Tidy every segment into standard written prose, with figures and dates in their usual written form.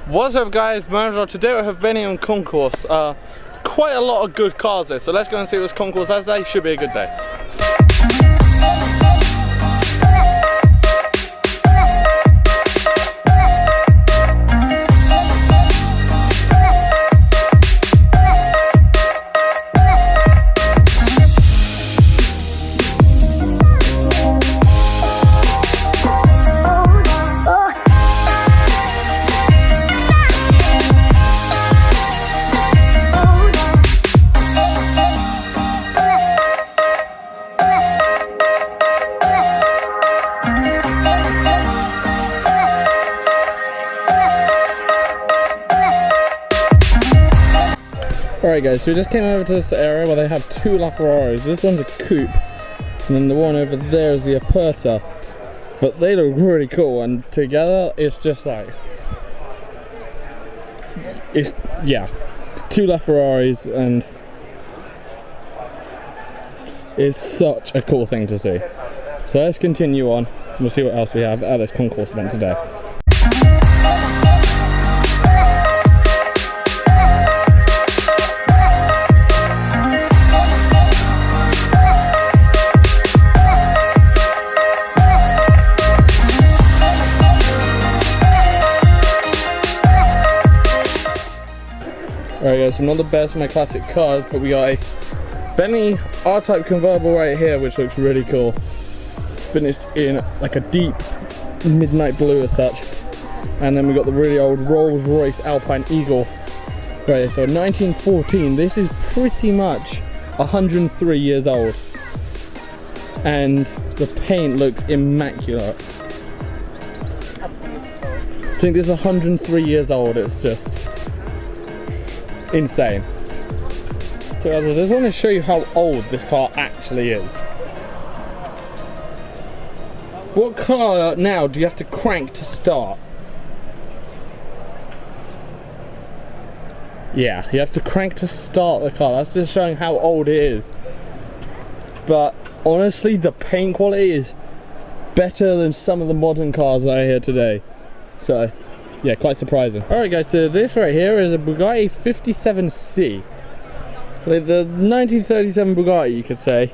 What's up guys, Manager. Today we have Heveningham Concours. Quite a lot of good cars there, so let's go and see what this concourse has today. Should be a good day. Alright guys, so we just came over to this area where they have two LaFerraris. This one's a coupe, and then the one over there is the Aperta. But they look really cool, and together it's just like... yeah. Two LaFerraris, and... it's such a cool thing to see. So let's continue on, and we'll see what else we have at this concourse event today. Alright guys, so I'm not the best with my classic cars, but we got a Bentley R-Type convertible right here, which looks really cool. Finished in like a deep midnight blue as such. And then we got the really old Rolls Royce Alpine Eagle right here. So 1914, this is pretty much 103 years old. And the paint looks immaculate. I think this is 103 years old, it's just insane. So I just want to show you how old this car actually is. What car now do you have to crank to start? Yeah, you have to crank to start the car. That's just showing how old it is. But honestly, the paint quality is better than some of the modern cars that are here today. So yeah, quite surprising. Alright guys, so this right here is a Bugatti 57C. Like the 1937 Bugatti, you could say.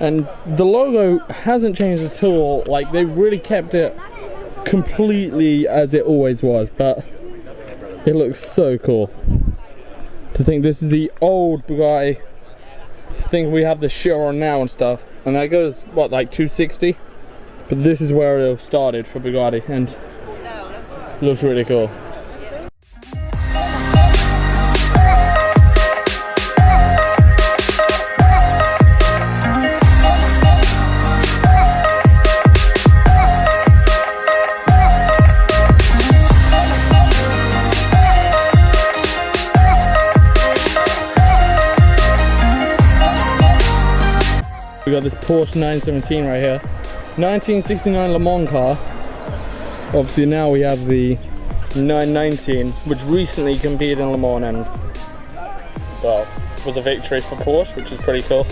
And the logo hasn't changed at all. Like, they've really kept it completely as it always was. But it looks so cool. To think this is the old Bugatti. I think we have the Chiron now and stuff. And that goes, what, like 260? But this is where it started for Bugatti. And looks really cool. We got this Porsche 917 right here. 1969 Le Mans car. Obviously now we have the 919, which recently competed in Le Mans and, well, was a victory for Porsche, which is pretty cool.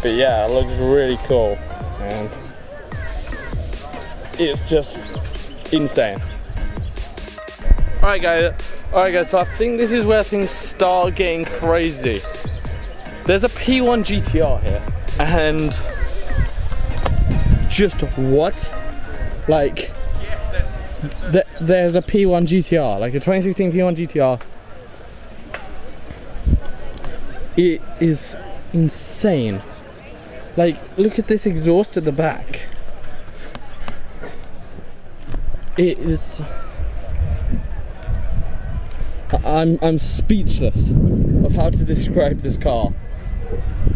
But yeah, it looks really cool, and it's just insane. Alright guys, so I think this is where things start getting crazy. There's a P1 GTR here, and just what? Like, there's a P1 GTR, like a 2016 P1 GTR. It is insane. Like, look at this exhaust at the back. It is... I'm speechless of how to describe this car.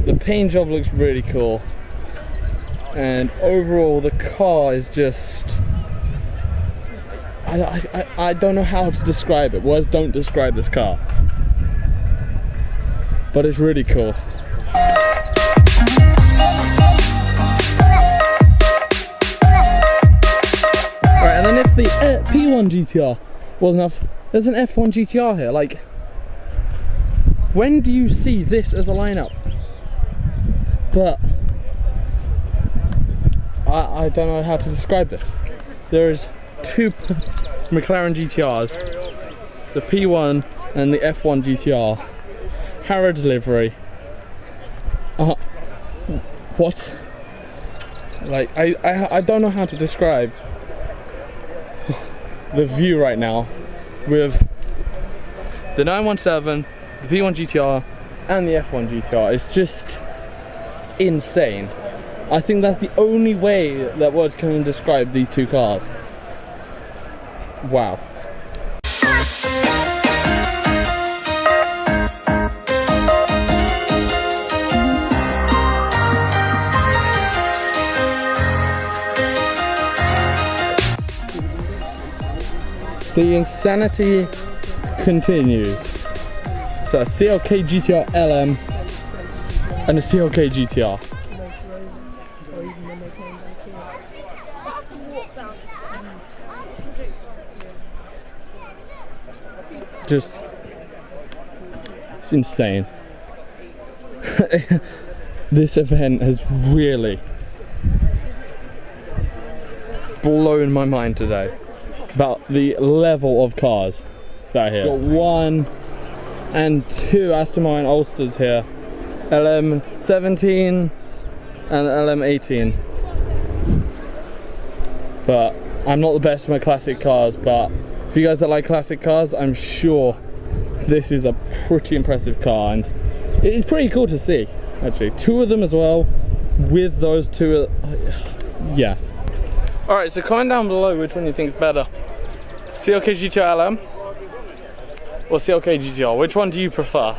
The paint job looks really cool, and overall the car is just... I don't know how to describe it. Words don't describe this car. But it's really cool. Alright, and then if the P1 GTR wasn't enough, there's an F1 GTR here. Like, when do you see this as a lineup? But I don't know how to describe this. There's two McLaren GTRs, the P1 and the F1 GTR. Harrods livery. What? Like, I don't know how to describe the view right now with the 917, the P1 GTR and the F1 GTR. It's just insane. I think that's the only way that words can describe these two cars. Wow. The insanity continues. So a CLK GTR LM and a CLK GTR. Just, it's insane. This event has really blown my mind today about the level of cars that are here. Got 1 and 2 Aston Martin Ulsters here, LM17 and LM18. But I'm not the best with my classic cars, but if you guys that like classic cars, I'm sure this is a pretty impressive car, and it's pretty cool to see, actually. 2 of them as well, with those 2, yeah. Alright, so comment down below which one you think is better. CLK GTR LM or CLK GTR, which one do you prefer?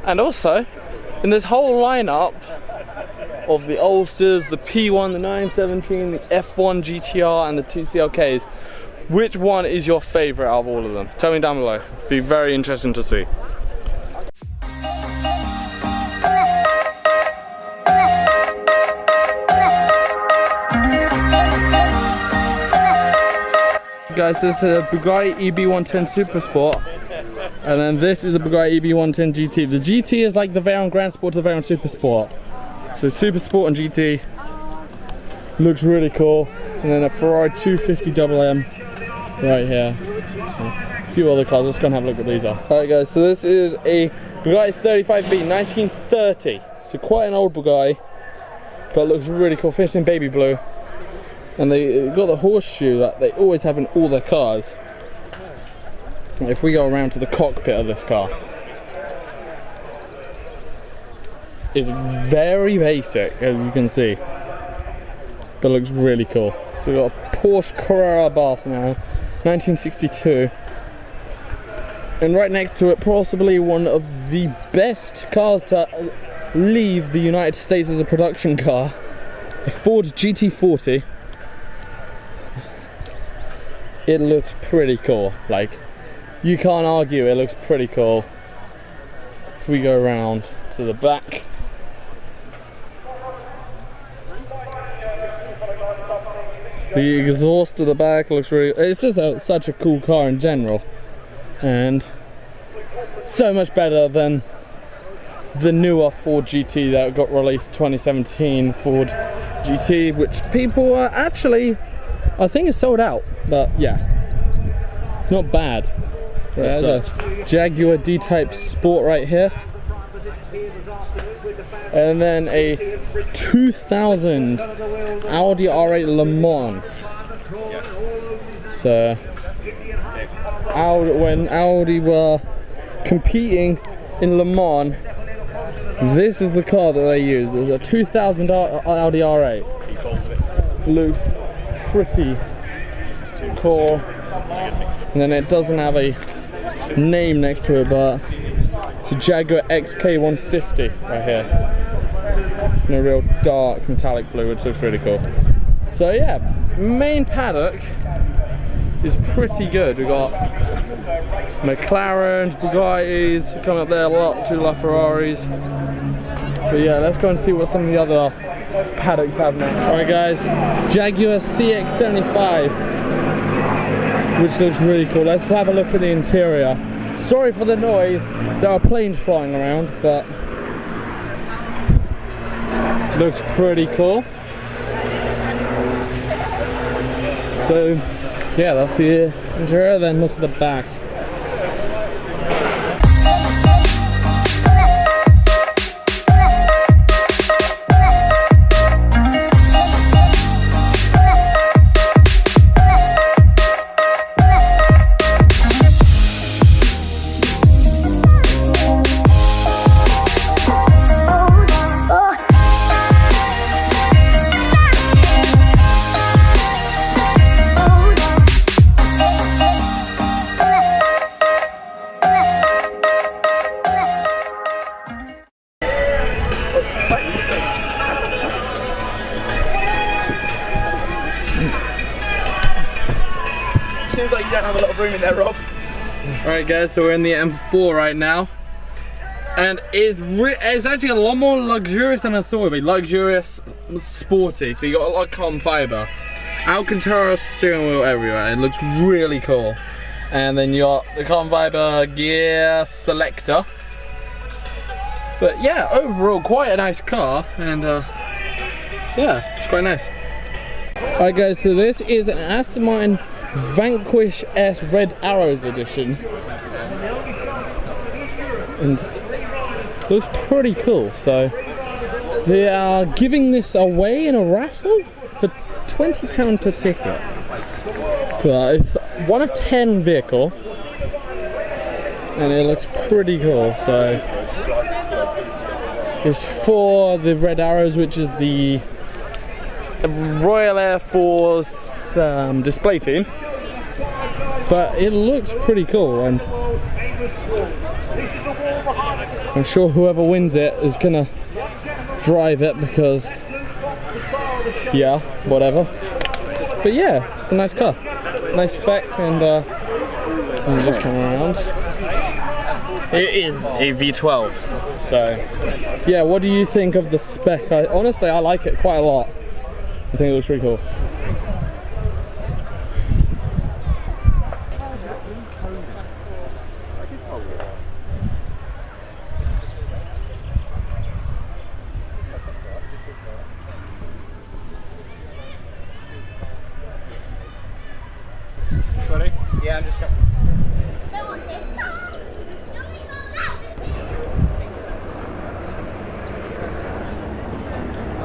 And also, in this whole lineup of the Ulsters, the P1, the 917, the F1 GTR and the 2 CLKs, which one is your favourite out of all of them? Tell me down below. Be very interesting to see. Guys, this is a Bugatti EB110 Supersport, and then this is a Bugatti EB110 GT. The GT is like the Veyron Grand Sport to the Veyron Supersport. So Supersport and GT looks really cool, and then a Ferrari 250 MM right here. A few other cars. Let's go and have a look at these are. Alright guys, so this is a Bugatti 35B 1930. So quite an old Bugatti, but looks really cool. Finished in baby blue. And they got the horseshoe that they always have in all their cars. If we go around to the cockpit of this car, it's very basic, as you can see, but looks really cool. So we've got a Porsche Carrera Bath now, 1962, and right next to it, possibly one of the best cars to leave the United States as a production car, a Ford GT40. It looks pretty cool, like, you can't argue, it looks pretty cool. If we go around to the back, the exhaust to the back looks really, it's just such a cool car in general, and so much better than the newer Ford GT that got released 2017 Ford GT, which people are actually, I think it's sold out, but yeah, it's not bad. There's a Jaguar D-Type Sport right here, and then a 2000 Audi R8 Le Mans. So when Audi were competing in Le Mans, this is the car that they use. It's a 2000 Audi R8. Looks pretty cool, and then it doesn't have a name next to it, but it's a Jaguar XK150 right here in a real dark metallic blue, which looks really cool. So yeah, main paddock is pretty good. We've got McLarens, Bugattis coming up there, a lot, 2 LaFerraris. But yeah, let's go and see what some of the other paddocks have now. Alright guys, Jaguar CX-75, which looks really cool. Let's have a look at the interior. Sorry for the noise, there are planes flying around, but looks pretty cool. So Yeah, that's the interior. Then look at the back. Seems like you don't have a lot of room in there, Rob. Alright guys, so we're in the M4 right now. And it's actually a lot more luxurious than I thought it would be. Luxurious, sporty, so you got a lot of carbon fibre. Alcantara steering wheel everywhere, it looks really cool. And then you got the carbon fibre gear selector. But yeah, overall quite a nice car, and yeah, it's quite nice. Alright guys, so this is an Aston Martin Vanquish S Red Arrows edition, and looks pretty cool. So they are giving this away in a raffle for £20 per ticket. But it's 1 of 10 vehicle, and it looks pretty cool. So it's for the Red Arrows, which is the Royal Air Force display team. But it looks pretty cool, and I'm sure whoever wins it is gonna drive it because, yeah, whatever. But yeah, it's a nice car, nice spec, and just come around. It is a V12, so yeah. What do you think of the spec? Honestly, I like it quite a lot. I think it looks really cool. Sorry? Yeah, I'm just coming.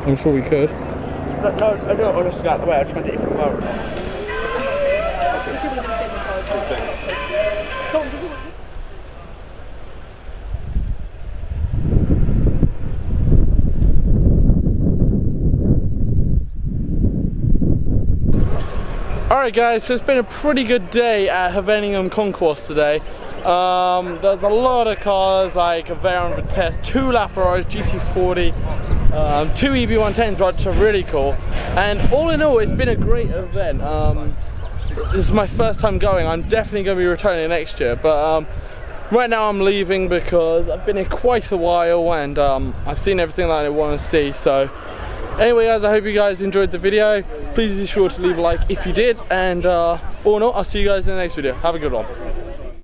I'm sure we could. No, I don't want to go out the way, I'll try and get it from where. Alright guys, so it's been a pretty good day at Heveningham Concours today. There's a lot of cars like a Veyron for test, 2 LaFerraris GT40, 2 EB110s, which are really cool. And all in all, it's been a great event. This is my first time going. I'm definitely going to be returning next year, but right now I'm leaving because I've been here quite a while, and I've seen everything that I want to see. So anyway guys, I hope you guys enjoyed the video. Please be sure to leave a like if you did, and all in all, I'll see you guys in the next video. Have a good one.